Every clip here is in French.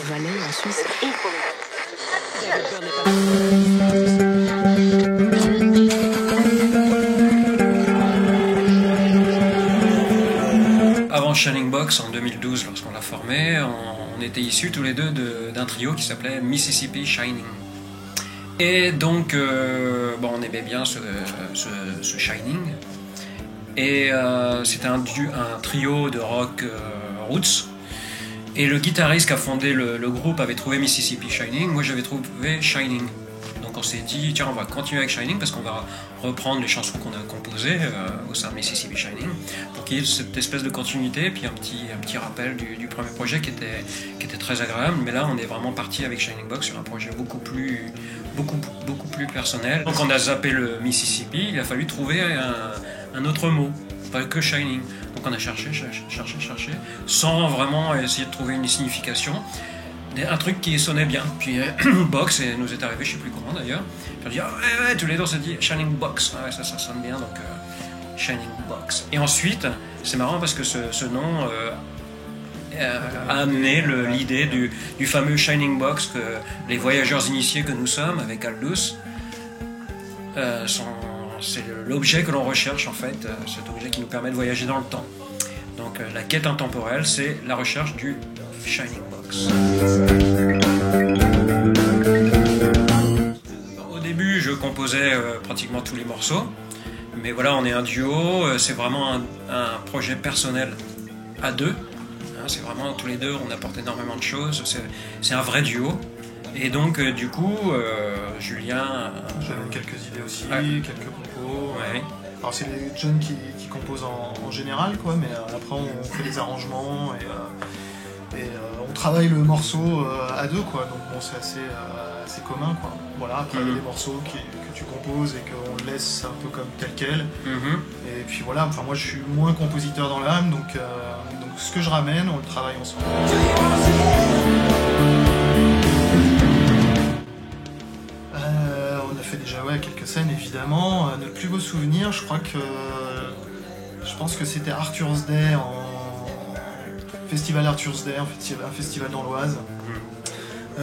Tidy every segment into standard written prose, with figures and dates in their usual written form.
Valais en Suisse. Avant Shining Box, en 2012, lorsqu'on l'a formé, on était issus tous les deux d'un trio qui s'appelait Mississippi Shining. Et donc, on aimait bien ce Shining. Et c'était un trio de rock roots. Et le guitariste qui a fondé le groupe avait trouvé Mississippi Shining. Moi, j'avais trouvé Shining. Donc on s'est dit, tiens, on va continuer avec Shining parce qu'on va reprendre les chansons qu'on a composées au sein de Mississippi Shining pour qu'il y ait cette espèce de continuité et puis un petit rappel du premier projet qui était très agréable. Mais là, on est vraiment parti avec Shining Box sur un projet beaucoup plus personnel. Donc on a zappé le Mississippi, il a fallu trouver un autre mot, pas que Shining. Donc on a cherché, sans vraiment essayer de trouver une signification. Un truc qui sonnait bien. Puis Box nous est arrivé, je sais plus comment d'ailleurs. Puis on dit, ouais, tous les deux on s'est dit Shining Box, ouais, ça sonne bien, donc Shining Box. Et ensuite, c'est marrant parce que ce nom a amené l'idée du fameux Shining Box que les voyageurs initiés que nous sommes, avec Aldous, c'est l'objet que l'on recherche en fait, cet objet qui nous permet de voyager dans le temps. Donc la quête intemporelle, c'est la recherche du Shining Box. Au début, je composais pratiquement tous les morceaux, mais voilà, on est un duo, c'est vraiment un projet personnel à deux. C'est vraiment tous les deux, on apporte énormément de choses, c'est un vrai duo. Et donc, du coup, Julien... J'avais quelques idées aussi, quelques compos. Ouais. Alors c'est les John qui composent en général, quoi, mais après on fait les arrangements et on travaille le morceau à deux, quoi. Donc bon, c'est assez commun, quoi. Voilà, après il y a des morceaux que tu composes et qu'on laisse un peu comme tel quel. Et puis voilà, enfin moi je suis moins compositeur dans l'âme, donc ce que je ramène, on le travaille ensemble. On a fait déjà quelques scènes évidemment. Notre plus beau souvenir, je pense que c'était Arthur's Day, Festival Arthur's Day, un festival dans l'Oise.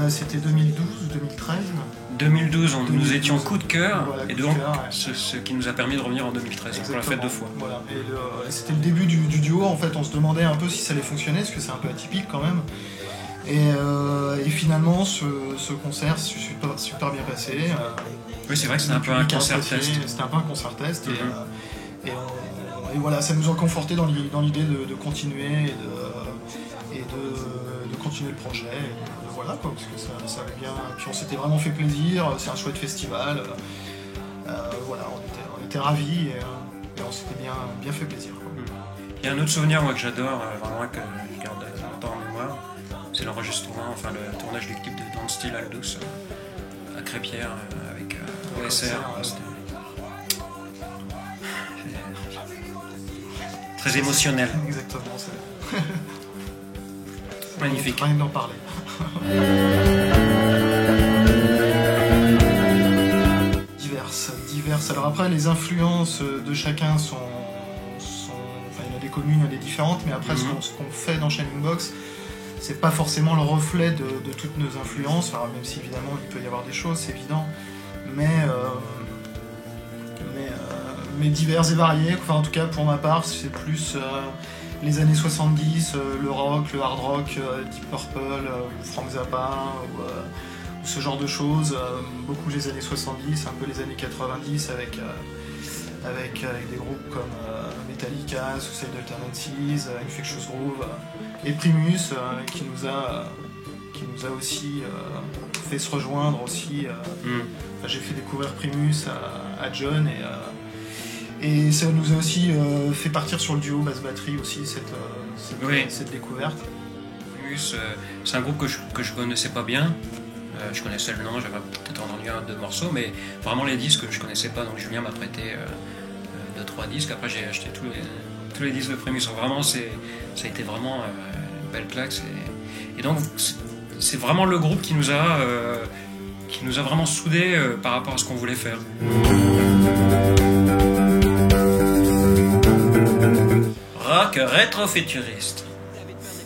C'était 2012 ou 2013 2012, nous étions coup de cœur, voilà, et donc ce qui nous a permis de revenir en 2013. Exactement. On l'a fait 2 fois. Voilà. Et c'était le début du duo, en fait on se demandait un peu si ça allait fonctionner, parce que c'est un peu atypique quand même. Et finalement ce concert s'est super bien passé. Oui, c'est vrai que c'était un peu un concert test. C'était un peu un concert test, et voilà, ça nous a conforté dans l'idée de continuer et de continuer le projet. Voilà, quoi, parce que ça allait bien. Puis on s'était vraiment fait plaisir, c'est un chouette festival. Voilà, on était ravis et on s'était bien fait plaisir, quoi. Il y a un autre souvenir moi que j'adore, vraiment que je garde longtemps en mémoire, c'est l'enregistrement, enfin le tournage du clip de Don't Steal Aldous à Crépierre avec OSR. Très émotionnel. Exactement, c'est magnifique. Rien d'en parler. Diverses. Alors après, les influences de chacun sont enfin, il y en a des communes, il y en a des différentes, mais après, ce qu'on fait dans Shining Box, c'est pas forcément le reflet de toutes nos influences, enfin, même si évidemment il peut y avoir des choses, c'est évident, mais divers et variés. Enfin, en tout cas, pour ma part, c'est plus les années 70, le rock, le hard rock, Deep Purple, Frank Zappa, ou ce genre de choses. Beaucoup les années 70, un peu les années 90 avec des groupes comme Metallica, Suicidal Tendencies, Infectious Groove et Primus qui nous a aussi fait se rejoindre aussi. Enfin, j'ai fait découvrir Primus à John et ça nous a aussi fait partir sur le duo basse-batterie aussi, cette découverte. Primus, c'est un groupe que je connaissais pas bien. Je connaissais le nom, j'avais peut-être entendu 1-2 morceaux, mais vraiment les disques je connaissais pas, donc Julien m'a prêté 2-3 disques. Après j'ai acheté tous les disques de Primus. Vraiment, ça a été vraiment une belle claque. Et donc c'est vraiment le groupe qui nous a vraiment soudés par rapport à ce qu'on voulait faire. Rock rétro-futuriste.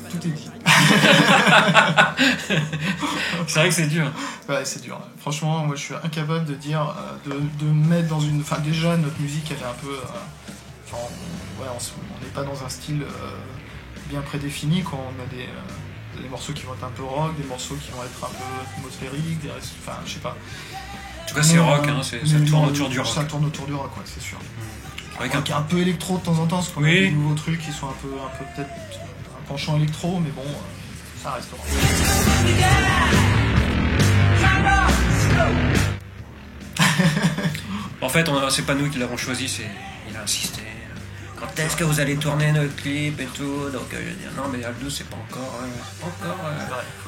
Tout est dit. C'est vrai que c'est dur. Ouais, c'est dur. Franchement, moi je suis incapable de dire, de mettre dans une. Enfin, déjà, notre musique, elle est un peu. Enfin, on n'est pas dans un style bien prédéfini, quoi. On a des morceaux qui vont être un peu rock, des morceaux qui vont être un peu atmosphériques, enfin, je sais pas. En tout cas, c'est rock, hein, ça tourne autour du rock. Ça tourne autour du rock, ouais, c'est sûr. Avec Rock un peu électro de temps en temps, parce qu'on a des nouveaux trucs qui sont un peu peut-être un penchant électro, mais bon, ça reste rock. En fait, c'est pas nous qui l'avons choisi, il a insisté. Quand est-ce que vous allez tourner notre clip et tout? Donc je dis non, mais Aldous, c'est pas encore.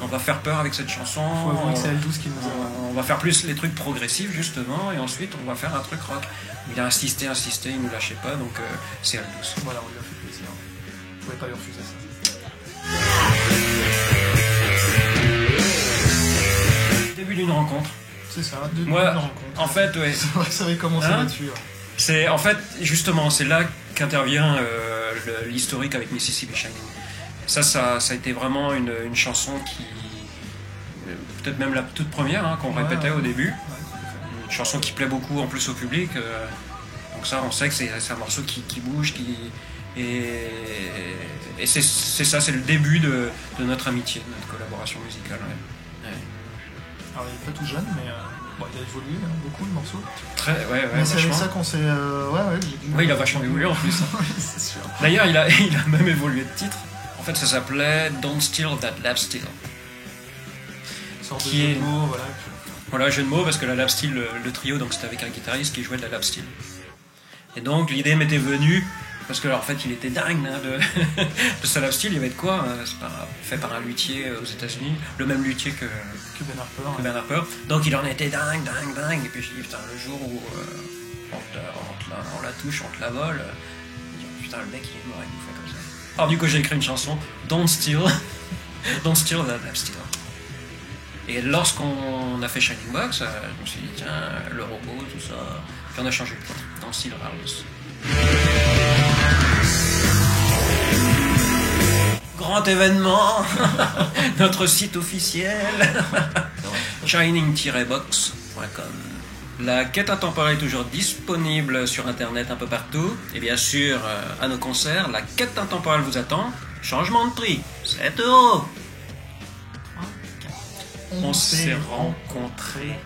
On va faire peur avec cette chanson. Faut avouer que c'est Aldous qui nous a. On va faire plus les trucs progressifs justement, et ensuite on va faire un truc rock. Il a insisté, il nous lâchait pas, donc c'est Aldous. Voilà, on lui a fait plaisir. Vous pouvez pas lui refuser ça. Début d'une rencontre. C'est ça, début d'une rencontre. En fait, ouais. C'est vrai que ça avait commencé là-dessus. Ouais. C'est en fait justement c'est là qu'intervient l'historique avec Mississippi Shining. Ça a été vraiment une chanson qui peut-être même la toute première qu'on répétait au début. Une chanson qui plaît beaucoup en plus au public. Donc ça on sait que c'est un morceau qui bouge, et c'est ça, c'est le début de notre amitié, de notre collaboration musicale. Ouais. Alors il est pas tout jeune, mais il a évolué beaucoup le morceau. Mais c'est avec ça qu'on s'est. Oui, il a vachement évolué en plus. Oui, c'est sûr. D'ailleurs, il a même évolué de titre. En fait, ça s'appelait Don't Steal That Lap Steel. Une sorte de jeu de mots, voilà. Voilà, jeu de mots, parce que la lap steel, le trio, donc c'était avec un guitariste qui jouait de la lap steel. Et donc l'idée m'était venue, parce que alors, en fait il était dingue de sa lap steel. Il y avait de quoi, fait par un luthier aux États-Unis, le même luthier que Ben Harper. Donc il en était dingue. Et puis je dis putain, le jour où on la touche, on te la vole, putain, le mec il m'aurait bouffé comme ça. Alors du coup j'ai écrit une chanson, Don't Steal That Lap Steel. Et lorsqu'on a fait Shining Box, je me suis dit, tiens, le robot, tout ça. Puis on a changé le titre, dans le style Aldous. Grand événement, notre site officiel, shining-box.com. La quête intemporelle est toujours disponible sur internet un peu partout. Et bien sûr, à nos concerts, la quête intemporelle vous attend. Changement de prix, 7 €. On s'est rencontrés.